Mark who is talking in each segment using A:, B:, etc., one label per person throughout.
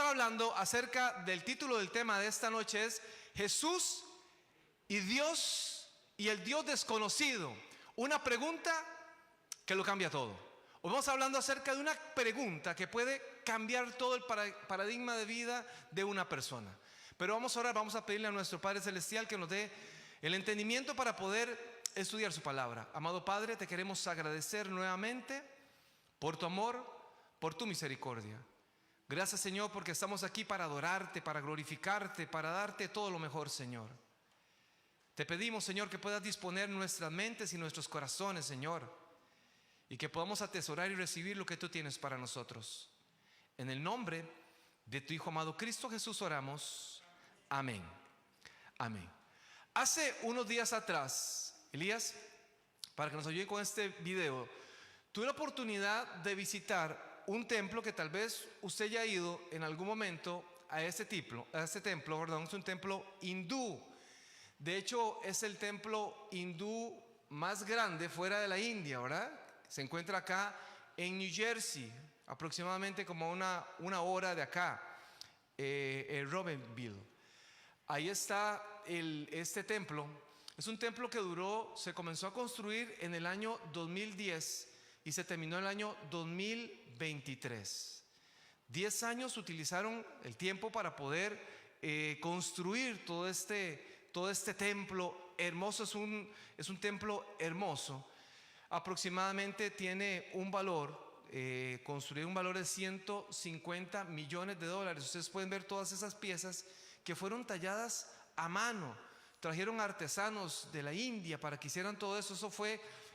A: hablando acerca del título del tema de esta noche es Jesús y Dios y el Dios desconocido. Una pregunta que lo cambia todo. Hoy vamos hablando acerca de una pregunta que puede cambiar todo el paradigma de vida de una persona. Pero vamos a orar, vamos a pedirle a nuestro Padre Celestial que nos dé el entendimiento para poder estudiar su palabra. Amado Padre, te queremos agradecer nuevamente por tu amor, por tu misericordia. Gracias, Señor, porque estamos aquí para adorarte, para glorificarte, para darte todo lo mejor, Señor. Te pedimos, Señor, que puedas disponer nuestras mentes y nuestros corazones, Señor, y que podamos atesorar y recibir lo que tú tienes para nosotros. En el nombre de tu Hijo amado Cristo Jesús oramos. Amén. Amén. Hace unos días atrás, Elías, para que nos ayude con este video, tuve la oportunidad de visitar un templo que tal vez usted ya ha ido en algún momento a este templo, perdón, es un templo hindú. De hecho, es el templo hindú más grande fuera de la India, ¿verdad? Se encuentra acá en New Jersey, aproximadamente como una hora de acá, Robinville. Ahí está este templo. Es un templo que se comenzó a construir en el año 2010 y se terminó en el año 2023. 10 años utilizaron el tiempo para poder construir todo este templo hermoso. Es un templo hermoso. Aproximadamente tiene un valor, construir un valor de $150 millones. Ustedes pueden ver todas esas piezas que fueron talladas a mano. Trajeron artesanos de la India para que hicieran todo eso.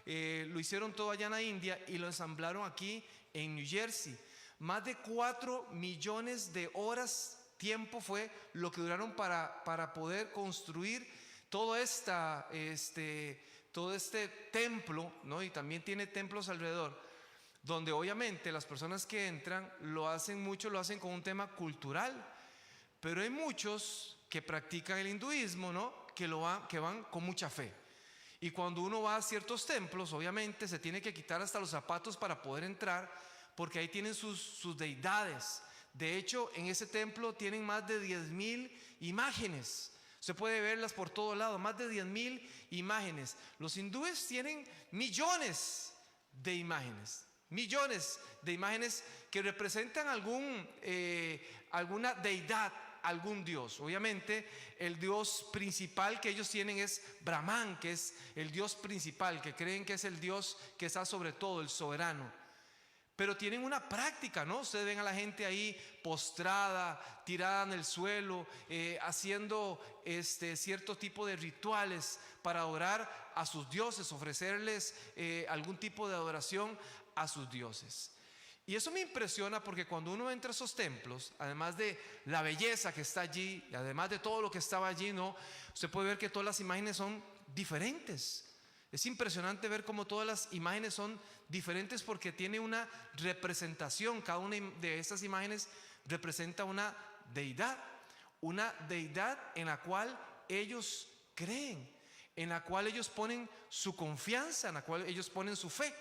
A: Lo hicieron todo allá en la India y lo ensamblaron aquí en New Jersey. Más de 4 millones de horas tiempo fue lo que duraron para poder construir todo este templo, ¿no? Y también tiene templos alrededor, donde obviamente las personas que entran lo hacen con un tema cultural. Pero hay muchos que practican el hinduismo, ¿no? Que van con mucha fe. Y cuando uno va a ciertos templos, obviamente se tiene que quitar hasta los zapatos para poder entrar, porque ahí tienen sus deidades. De hecho, en ese templo tienen más de 10,000 imágenes. Se puede verlas por todo lado, más de 10,000 imágenes. Los hindúes tienen millones de imágenes que representan alguna deidad, algún dios. Obviamente el dios principal que ellos tienen es Brahman, que es el dios principal, que creen que es el dios que está sobre todo, el soberano. Pero tienen una práctica, ¿no? Ustedes ven a la gente ahí postrada, tirada en el suelo, haciendo cierto tipo de rituales para adorar a sus dioses, ofrecerles algún tipo de adoración a sus dioses. Y eso me impresiona porque cuando uno entra a esos templos, además de la belleza que está allí y además de todo lo que estaba allí, ¿no? Usted puede ver que todas las imágenes son diferentes. Es impresionante ver cómo todas las imágenes son diferentes porque tiene una representación. Cada una de esas imágenes representa una deidad en la cual ellos creen, en la cual ellos ponen su confianza, en la cual ellos ponen su fe.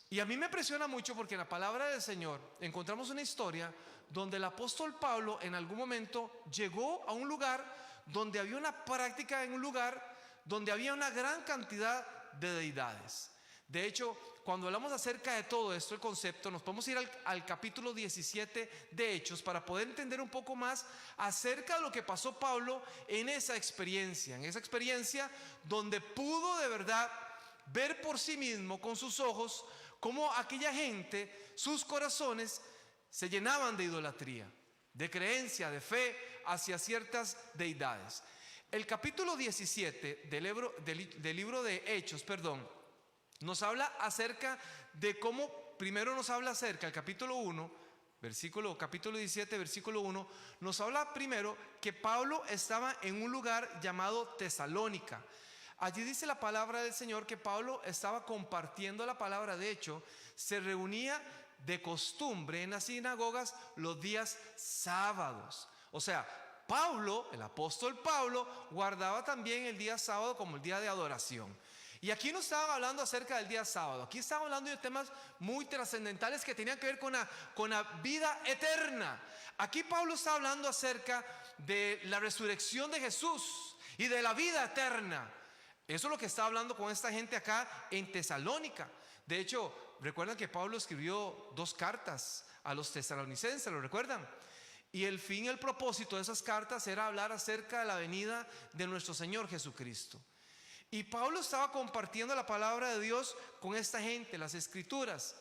A: Y a mí me impresiona mucho porque en la palabra del Señor encontramos una historia donde el apóstol Pablo en algún momento llegó a un lugar donde había una práctica, en un lugar donde había una gran cantidad de deidades. De hecho, cuando hablamos acerca de todo esto, el concepto, nos podemos ir al capítulo 17 de Hechos para poder entender un poco más acerca de lo que pasó Pablo en esa experiencia donde pudo de verdad ver por sí mismo con sus ojos cómo aquella gente, sus corazones se llenaban de idolatría, de creencia, de fe hacia ciertas deidades. El capítulo 17 del libro de Hechos, nos habla acerca de cómo, primero nos habla acerca, el capítulo 1, capítulo 17, versículo 1, nos habla primero que Pablo estaba en un lugar llamado Tesalónica. Allí dice la palabra del Señor que Pablo estaba compartiendo la palabra. De hecho, se reunía de costumbre en las sinagogas los días sábados. O sea, Pablo, el apóstol Pablo, guardaba también el día sábado como el día de adoración. Y aquí no estaban hablando acerca del día sábado, aquí estaban hablando de temas muy trascendentales que tenían que ver con la vida eterna. Aquí Pablo está hablando acerca de la resurrección de Jesús y de la vida eterna. Eso es lo que está hablando con esta gente acá en Tesalónica. De hecho, recuerdan que Pablo escribió 2 cartas a los tesalonicenses, ¿lo recuerdan? Y el fin y el propósito de esas cartas era hablar acerca de la venida de nuestro Señor Jesucristo. Y Pablo estaba compartiendo la palabra de Dios con esta gente, las escrituras.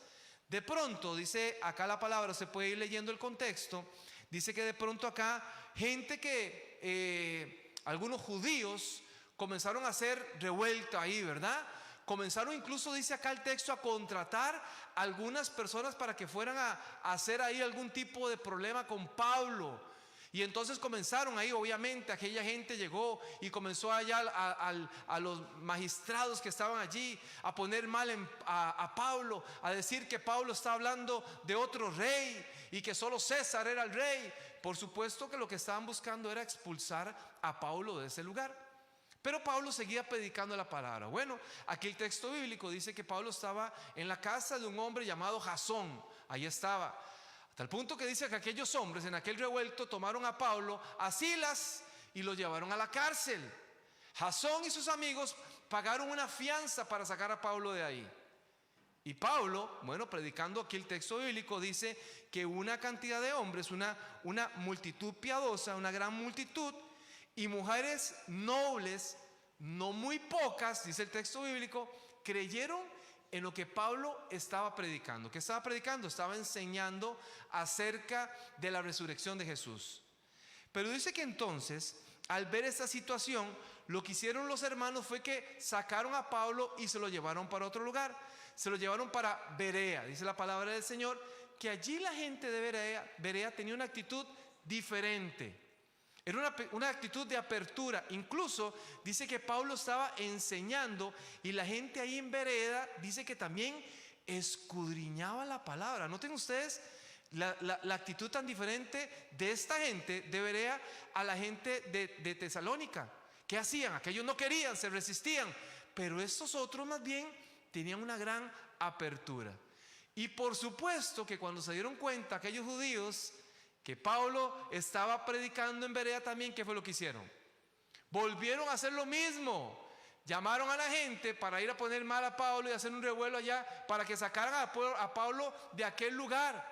A: De pronto, dice acá la palabra, se puede ir leyendo el contexto, dice que de pronto acá gente que algunos judíos comenzaron a hacer revuelta ahí, ¿verdad? Comenzaron incluso, dice acá el texto, a contratar a algunas personas para que fueran a hacer ahí algún tipo de problema con Pablo. Y entonces comenzaron ahí, obviamente, aquella gente llegó y comenzó allá a los magistrados que estaban allí a poner mal a Pablo, a decir que Pablo está hablando de otro rey y que solo César era el rey. Por supuesto que lo que estaban buscando era expulsar a Pablo de ese lugar. Pero Pablo seguía predicando la palabra. Bueno, aquí el texto bíblico dice que Pablo estaba en la casa de un hombre llamado Jasón. Ahí estaba. Hasta el punto que dice que aquellos hombres en aquel revuelto tomaron a Pablo, a Silas, y lo llevaron a la cárcel. Jasón y sus amigos pagaron una fianza para sacar a Pablo de ahí. Y Pablo, bueno, predicando aquí el texto bíblico, dice que una cantidad de hombres, una multitud piadosa, una gran multitud, y mujeres nobles, no muy pocas, dice el texto bíblico, creyeron en lo que Pablo estaba predicando. ¿Qué estaba predicando? Estaba enseñando acerca de la resurrección de Jesús. Pero dice que entonces, al ver esta situación, lo que hicieron los hermanos fue que sacaron a Pablo y se lo llevaron para otro lugar. Se lo llevaron para Berea. Dice la palabra del Señor que allí la gente de Berea tenía una actitud diferente. Era una actitud de apertura. Incluso dice que Pablo estaba enseñando y la gente ahí en Berea dice que también escudriñaba la palabra. Noten ustedes la actitud tan diferente de esta gente de Berea a la gente de Tesalónica. ¿Qué hacían? Aquellos no querían, se resistían, pero estos otros más bien tenían una gran apertura. Y por supuesto que cuando se dieron cuenta aquellos judíos que Pablo estaba predicando en Berea también, ¿qué fue lo que hicieron? Volvieron a hacer lo mismo. Llamaron a la gente para ir a poner mal a Pablo y hacer un revuelo allá para que sacaran a Pablo de aquel lugar.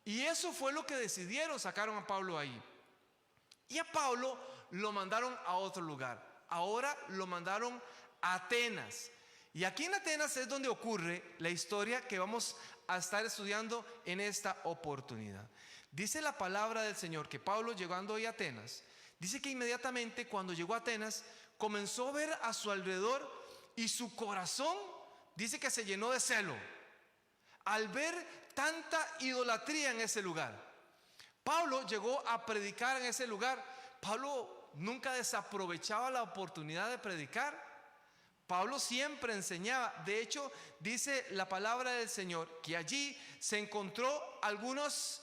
A: Y eso fue lo que decidieron, sacaron a Pablo ahí. Y a Pablo lo mandaron a otro lugar. Ahora lo mandaron a Atenas. Y aquí en Atenas es donde ocurre la historia que vamos a estar estudiando en esta oportunidad. Dice la palabra del Señor que Pablo, llegando hoy a Atenas, dice que inmediatamente cuando llegó a Atenas comenzó a ver a su alrededor y su corazón dice que se llenó de celo al ver tanta idolatría en ese lugar. Pablo llegó a predicar en ese lugar. Pablo nunca desaprovechaba la oportunidad de predicar. Pablo siempre enseñaba. De hecho, dice la palabra del Señor que allí se encontró algunos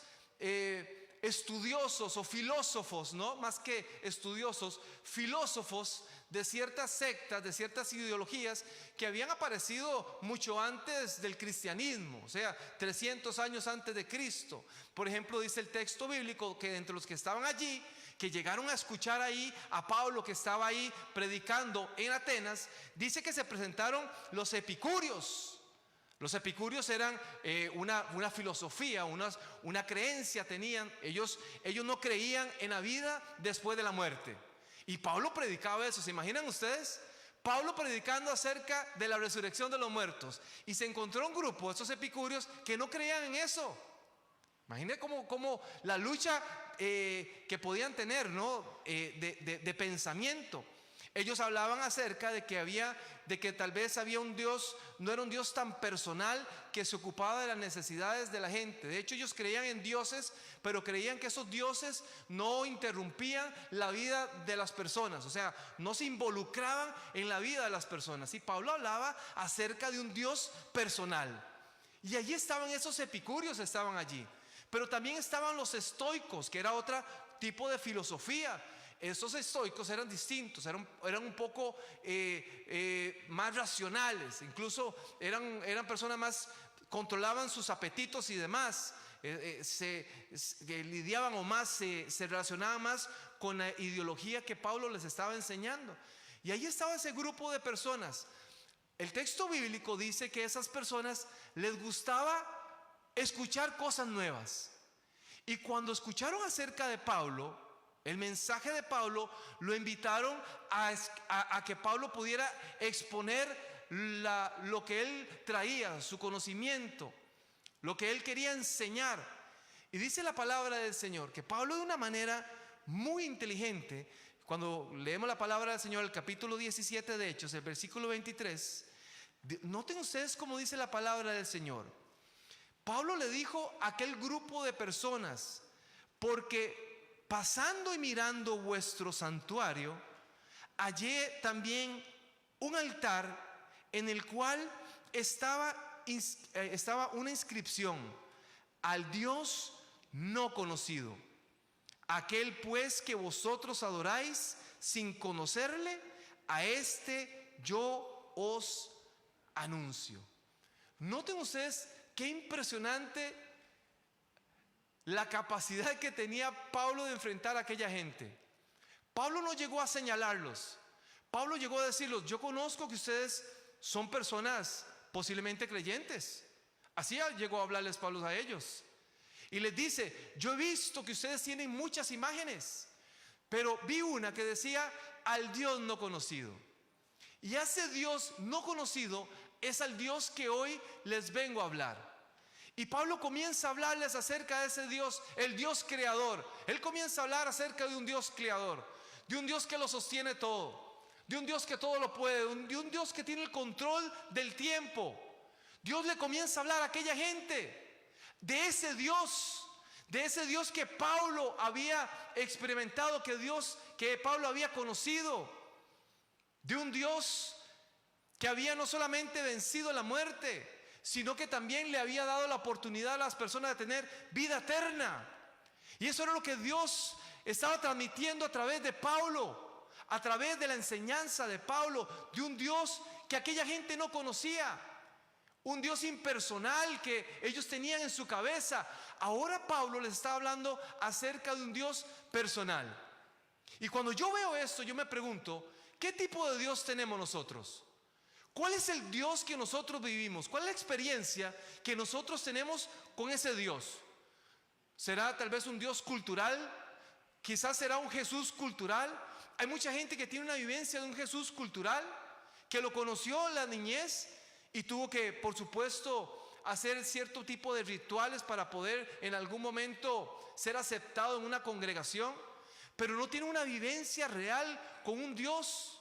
A: estudiosos o filósofos, ¿no? Más que estudiosos, filósofos de ciertas sectas, de ciertas ideologías que habían aparecido mucho antes del cristianismo, o sea, 300 años antes de Cristo. Por ejemplo, dice el texto bíblico que entre los que estaban allí, que llegaron a escuchar ahí a Pablo que estaba ahí predicando en Atenas, dice que se presentaron los epicúreos. Los epicúreos eran una filosofía, una creencia tenían. Ellos no creían en la vida después de la muerte. Y Pablo predicaba eso. ¿Se imaginan ustedes? Pablo predicando acerca de la resurrección de los muertos. Y se encontró un grupo, estos epicúreos, que no creían en eso. Imaginen cómo la lucha que podían tener, ¿no? de pensamiento. Ellos hablaban acerca de que tal vez había un Dios, no era un Dios tan personal que se ocupaba de las necesidades de la gente. De hecho, ellos creían en dioses, pero creían que esos dioses no interrumpían la vida de las personas, o sea, no se involucraban en la vida de las personas. Y Pablo hablaba acerca de un Dios personal. Y allí estaban esos epicúreos, estaban allí. Pero también estaban los estoicos, que era otro tipo de filosofía. Esos estoicos eran distintos, eran un poco más racionales, incluso eran personas más, controlaban sus apetitos y demás, lidiaban o más, se relacionaban más con la ideología que Pablo les estaba enseñando. Y ahí estaba ese grupo de personas. El texto bíblico dice que a esas personas les gustaba escuchar cosas nuevas. Y cuando escucharon acerca de Pablo, el mensaje de Pablo, lo invitaron a que Pablo pudiera exponer lo que él traía, su conocimiento, lo que él quería enseñar. Y dice la palabra del Señor que Pablo, de una manera muy inteligente, cuando leemos la palabra del Señor, el capítulo 17 de Hechos, el versículo 23, noten ustedes cómo dice la palabra del Señor. Pablo le dijo a aquel grupo de personas: porque pasando y mirando vuestro santuario, hallé también un altar en el cual estaba una inscripción: al Dios no conocido. Aquel pues que vosotros adoráis sin conocerle, a este yo os anuncio. Noten ustedes qué impresionante la capacidad que tenía Pablo de enfrentar a aquella gente. Pablo no llegó a señalarlos. Pablo llegó a decirlos: yo conozco que ustedes son personas posiblemente creyentes. Así llegó a hablarles Pablo a ellos. Y les dice: yo he visto que ustedes tienen muchas imágenes, pero vi una que decía: al Dios no conocido. Y ese Dios no conocido es al Dios que hoy les vengo a hablar. Y Pablo comienza a hablarles acerca de ese Dios, el Dios creador. Él comienza a hablar acerca de un Dios creador, de un Dios que lo sostiene todo, de un Dios que todo lo puede, de un Dios que tiene el control del tiempo. Dios le comienza a hablar a aquella gente de ese Dios que Pablo había experimentado, que Pablo había conocido, de un Dios que había no solamente vencido la muerte, sino que también le había dado la oportunidad a las personas de tener vida eterna. Y eso era lo que Dios estaba transmitiendo a través de Pablo, a través de la enseñanza de Pablo, de un Dios que aquella gente no conocía, un Dios impersonal que ellos tenían en su cabeza. Ahora Pablo les está hablando acerca de un Dios personal. Y cuando yo veo esto, yo me pregunto: ¿qué tipo de Dios tenemos nosotros? ¿Cuál es el Dios que nosotros vivimos? ¿Cuál es la experiencia que nosotros tenemos con ese Dios? ¿Será tal vez un Dios cultural? Quizás será un Jesús cultural. Hay mucha gente que tiene una vivencia de un Jesús cultural, que lo conoció en la niñez y tuvo que, por supuesto, hacer cierto tipo de rituales para poder en algún momento ser aceptado en una congregación, pero no tiene una vivencia real con un Dios.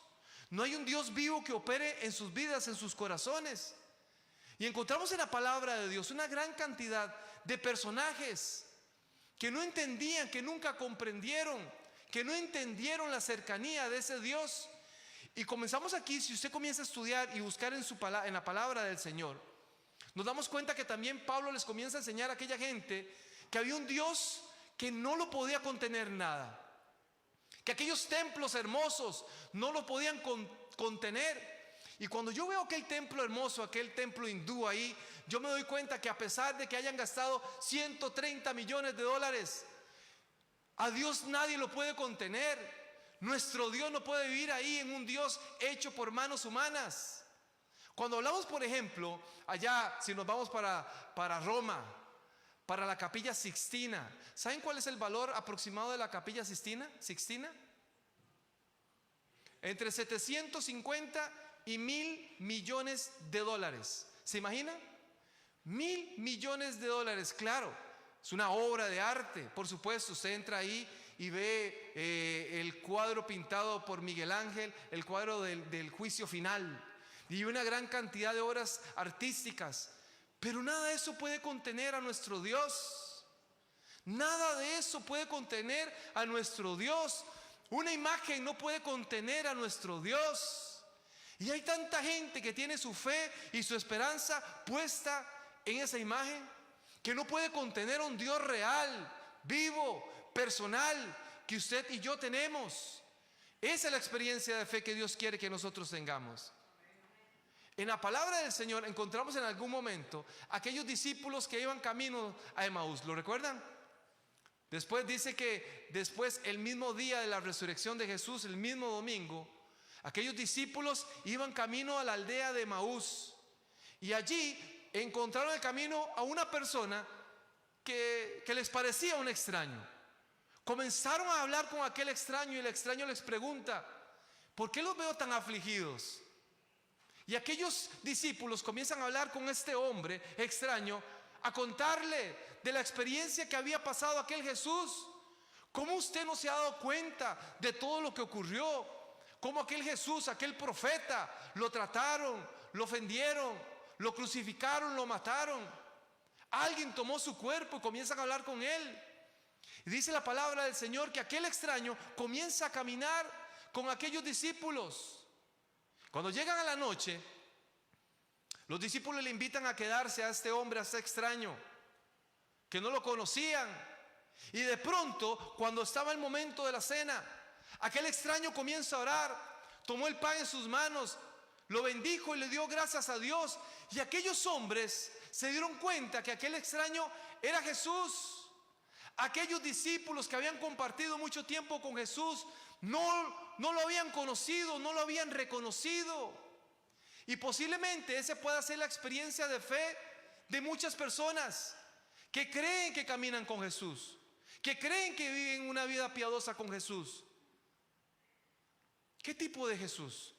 A: No hay un Dios vivo que opere en sus vidas, en sus corazones. Y encontramos en la palabra de Dios una gran cantidad de personajes que no entendían, que nunca comprendieron, que no entendieron la cercanía de ese Dios. Y comenzamos aquí, si usted comienza a estudiar y buscar en la palabra del Señor, nos damos cuenta que también Pablo les comienza a enseñar a aquella gente que había un Dios que no lo podía contener nada, que aquellos templos hermosos no lo podían contener. Y cuando yo veo aquel templo hermoso, aquel templo hindú ahí, yo me doy cuenta que a pesar de que hayan gastado 130 millones de dólares, a Dios nadie lo puede contener. Nuestro Dios no puede vivir ahí en un Dios hecho por manos humanas. Cuando hablamos, por ejemplo, allá, si nos vamos para Roma, para la Capilla Sixtina, ¿saben cuál es el valor aproximado de la Capilla Sixtina? Entre 750 y 1.000 millones de dólares. ¿Se imagina? 1.000 millones de dólares, claro. Es una obra de arte, por supuesto. Usted entra ahí y ve el cuadro pintado por Miguel Ángel, el cuadro del juicio final, y una gran cantidad de obras artísticas. Pero nada de eso puede contener a nuestro Dios. Nada de eso puede contener a nuestro Dios. Una imagen no puede contener a nuestro Dios. Y hay tanta gente que tiene su fe y su esperanza puesta en esa imagen, que no puede contener a un Dios real, vivo, personal, que usted y yo tenemos. Esa es la experiencia de fe que Dios quiere que nosotros tengamos. En la palabra del Señor encontramos en algún momento aquellos discípulos que iban camino a Emaús. ¿Lo recuerdan? Después dice que después, el mismo día de la resurrección de Jesús, el mismo domingo, aquellos discípulos iban camino a la aldea de Emaús. Y allí encontraron el camino a una persona que les parecía un extraño. Comenzaron a hablar con aquel extraño y el extraño les pregunta: ¿por qué los veo tan afligidos? Y aquellos discípulos comienzan a hablar con este hombre extraño, a contarle de la experiencia que había pasado aquel Jesús. ¿Cómo usted no se ha dado cuenta de todo lo que ocurrió? Cómo aquel Jesús, aquel profeta, lo trataron, lo ofendieron, lo crucificaron, lo mataron. Alguien tomó su cuerpo y comienzan a hablar con él. Y dice la palabra del Señor que aquel extraño comienza a caminar con aquellos discípulos. Cuando llegan a la noche, los discípulos le invitan a quedarse a este hombre, a este extraño, que no lo conocían. Y de pronto, cuando estaba el momento de la cena, aquel extraño comienza a orar, tomó el pan en sus manos, lo bendijo y le dio gracias a Dios. Y aquellos hombres se dieron cuenta que aquel extraño era Jesús. Aquellos discípulos que habían compartido mucho tiempo con Jesús no lo habían conocido, no lo habían reconocido. Y posiblemente esa pueda ser la experiencia de fe de muchas personas que creen que caminan con Jesús, que creen que viven una vida piadosa con Jesús. ¿Qué tipo de Jesús?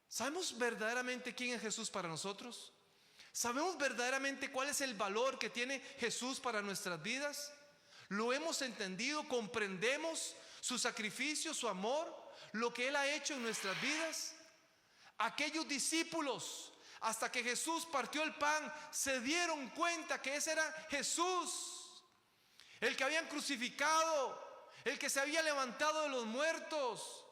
A: ¿Sabemos verdaderamente quién es Jesús para nosotros? ¿Sabemos verdaderamente cuál es el valor que tiene Jesús para nuestras vidas? ¿Lo hemos entendido? ¿Comprendemos su sacrificio, su amor, lo que Él ha hecho en nuestras vidas? Aquellos discípulos, hasta que Jesús partió el pan, se dieron cuenta que ese era Jesús, el que habían crucificado, el que se había levantado de los muertos,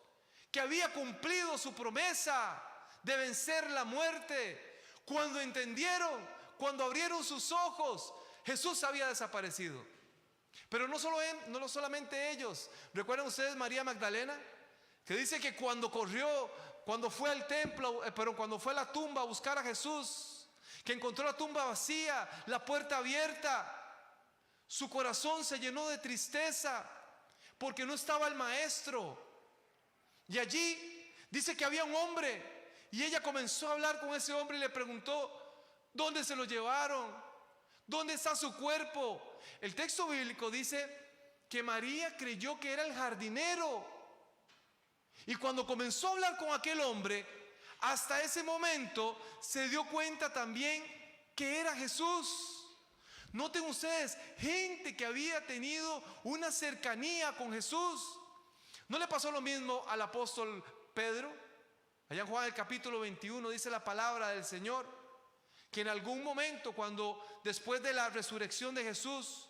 A: que había cumplido su promesa de vencer la muerte. Cuando entendieron, cuando abrieron sus ojos, Jesús había desaparecido. Pero no solamente ellos. ¿Recuerdan ustedes María Magdalena? Que dice que cuando corrió, cuando fue al templo, cuando fue a la tumba a buscar a Jesús, que encontró la tumba vacía, la puerta abierta, su corazón se llenó de tristeza porque no estaba el maestro. Y allí dice que había un hombre, y ella comenzó a hablar con ese hombre y le preguntó: ¿dónde se lo llevaron? ¿Dónde está su cuerpo? El texto bíblico dice que María creyó que era el jardinero. Y cuando comenzó a hablar con aquel hombre, hasta ese momento se dio cuenta también que era Jesús. Noten ustedes, gente que había tenido una cercanía con Jesús. ¿No le pasó lo mismo al apóstol Pedro? Allá en Juan el capítulo 21 dice la palabra del Señor que en algún momento, cuando después de la resurrección de Jesús,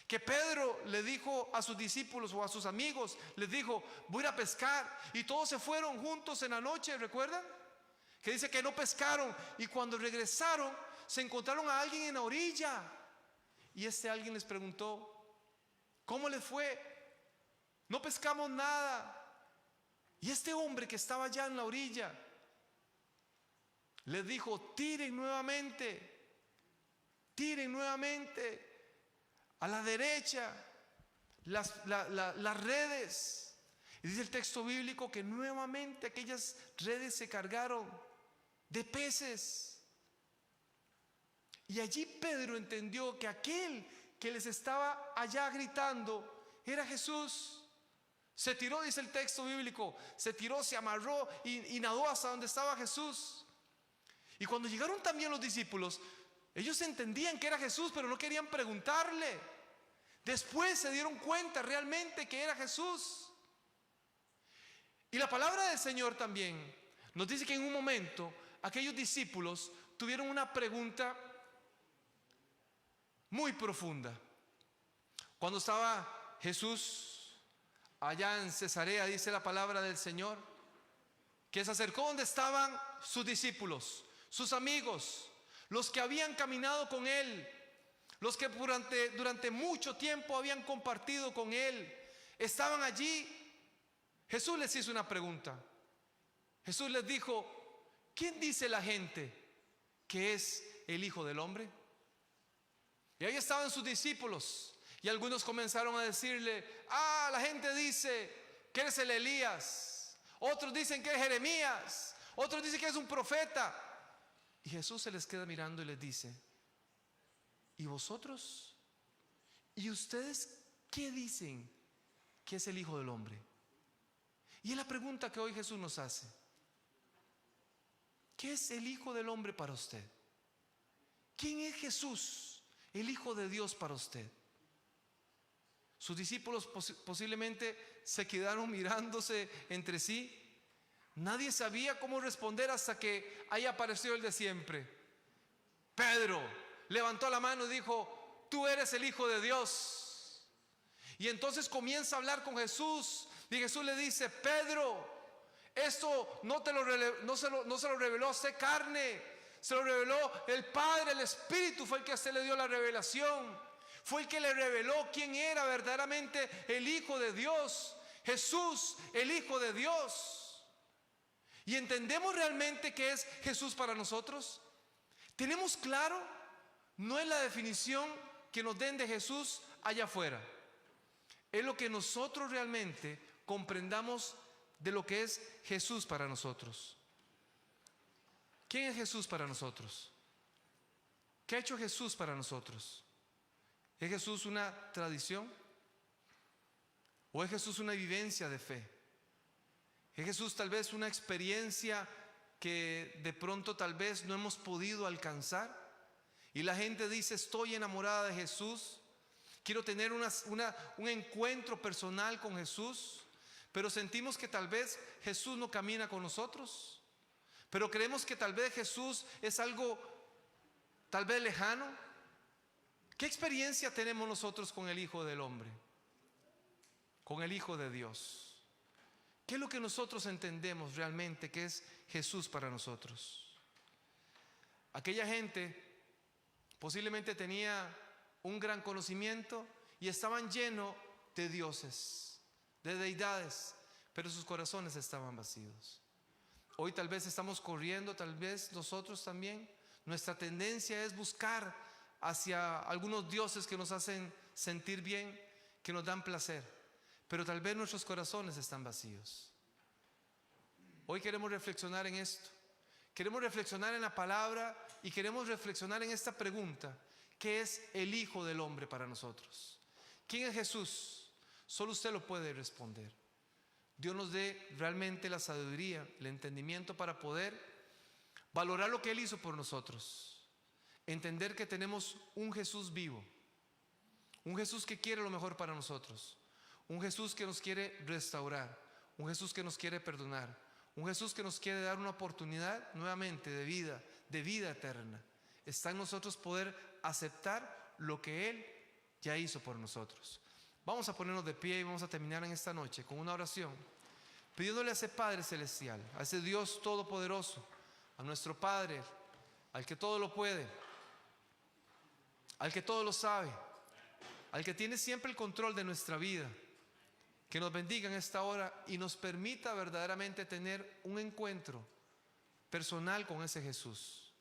A: que Pedro le dijo a sus discípulos o a sus amigos, les dijo: voy a ir a pescar, y todos se fueron juntos en la noche, ¿recuerdan? Que dice que no pescaron, y cuando regresaron se encontraron a alguien en la orilla, y este alguien les preguntó: ¿cómo les fue? No pescamos nada. Y este hombre que estaba allá en la orilla les dijo: tiren nuevamente a la derecha las redes. Y dice el texto bíblico que nuevamente aquellas redes se cargaron de peces. Y allí Pedro entendió que aquel que les estaba allá gritando era Jesús. Se tiró, dice el texto bíblico, se tiró, se amarró y nadó hasta donde estaba Jesús. Y cuando llegaron también los discípulos, ellos entendían que era Jesús, pero no querían preguntarle. Después se dieron cuenta realmente que era Jesús. Y la palabra del Señor también nos dice que en un momento aquellos discípulos tuvieron una pregunta muy profunda. Cuando estaba Jesús allá en Cesarea, dice la palabra del Señor, que se acercó donde estaban sus discípulos, sus amigos, los que habían caminado con él, los que durante mucho tiempo habían compartido con él. estaban allí. Jesús les hizo una pregunta. Jesús les dijo: ¿quién dice la gente que es el Hijo del Hombre? Y ahí estaban sus discípulos, y algunos comenzaron a decirle: la gente dice que eres el Elías, otros dicen que es Jeremías, otros dicen que es un profeta. Y Jesús se les queda mirando y les dice: ¿y vosotros? ¿Y ustedes qué dicen que es el Hijo del Hombre? Y es la pregunta que hoy Jesús nos hace. ¿Qué es el Hijo del Hombre para usted? ¿Quién es Jesús, el Hijo de Dios, para usted? Sus discípulos posiblemente se quedaron mirándose entre sí. Nadie sabía cómo responder hasta que ahí apareció el de siempre. Pedro levantó la mano y dijo: tú eres el Hijo de Dios. Y entonces comienza a hablar con Jesús, y Jesús le dice: Pedro, esto no se lo reveló a usted carne, se lo reveló el Padre, el Espíritu fue el que a usted le dio la revelación. Fue el que le reveló quién era verdaderamente el Hijo de Dios. Jesús, el Hijo de Dios. ¿Y entendemos realmente qué es Jesús para nosotros? ¿Tenemos claro? No es la definición que nos den de Jesús allá afuera. Es lo que nosotros realmente comprendamos de lo que es Jesús para nosotros. ¿Quién es Jesús para nosotros? ¿Qué ha hecho Jesús para nosotros? ¿Es Jesús una tradición? ¿O es Jesús una vivencia de fe? ¿Es Jesús tal vez una experiencia que de pronto tal vez no hemos podido alcanzar? Y la gente dice: estoy enamorada de Jesús, quiero tener un encuentro personal con Jesús, pero sentimos que tal vez Jesús no camina con nosotros, pero creemos que tal vez Jesús es algo tal vez lejano. ¿Qué experiencia tenemos nosotros con el Hijo del Hombre? Con el Hijo de Dios. ¿Qué es lo que nosotros entendemos realmente que es Jesús para nosotros? Aquella gente posiblemente tenía un gran conocimiento y estaban llenos de dioses, de deidades, pero sus corazones estaban vacíos. Hoy tal vez estamos corriendo, tal vez nosotros también. Nuestra tendencia es buscar hacia algunos dioses que nos hacen sentir bien, que nos dan placer, pero tal vez nuestros corazones están vacíos. Hoy queremos reflexionar en esto. Queremos reflexionar en la palabra y queremos reflexionar en esta pregunta: ¿qué es el Hijo del Hombre para nosotros? ¿Quién es Jesús? Solo usted lo puede responder. Dios nos dé realmente la sabiduría, el entendimiento para poder valorar lo que Él hizo por nosotros. Entender que tenemos un Jesús vivo, un Jesús que quiere lo mejor para nosotros, un Jesús que nos quiere restaurar, un Jesús que nos quiere perdonar, un Jesús que nos quiere dar una oportunidad nuevamente de vida eterna. Está en nosotros poder aceptar lo que Él ya hizo por nosotros. Vamos a ponernos de pie y vamos a terminar en esta noche con una oración, pidiéndole a ese Padre Celestial, a ese Dios Todopoderoso, a nuestro Padre, al que todo lo puede, al que todo lo sabe, al que tiene siempre el control de nuestra vida, que nos bendiga en esta hora y nos permita verdaderamente tener un encuentro personal con ese Jesús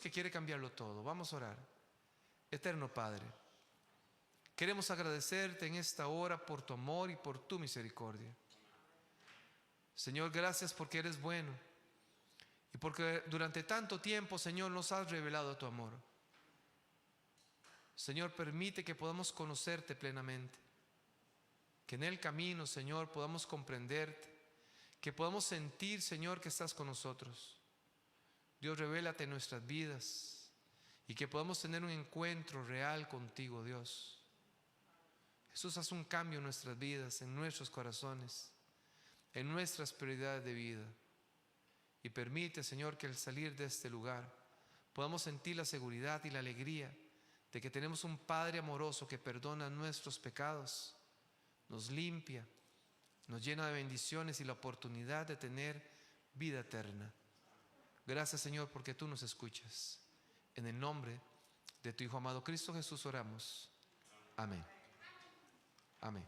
A: que quiere cambiarlo todo. Vamos a orar. Eterno Padre, queremos agradecerte en esta hora por tu amor y por tu misericordia. Señor, gracias porque eres bueno y porque durante tanto tiempo, Señor, nos has revelado tu amor. Señor, permite que podamos conocerte plenamente, que en el camino, Señor, podamos comprenderte, que podamos sentir, Señor, que estás con nosotros. Dios, revélate en nuestras vidas y que podamos tener un encuentro real contigo, Dios. Jesús, haz un cambio en nuestras vidas, en nuestros corazones, en nuestras prioridades de vida. Y permite, Señor, que al salir de este lugar podamos sentir la seguridad y la alegría de que tenemos un Padre amoroso que perdona nuestros pecados, nos limpia, nos llena de bendiciones y la oportunidad de tener vida eterna. Gracias, Señor, porque tú nos escuchas. En el nombre de tu Hijo amado Cristo Jesús oramos. Amén. Amén.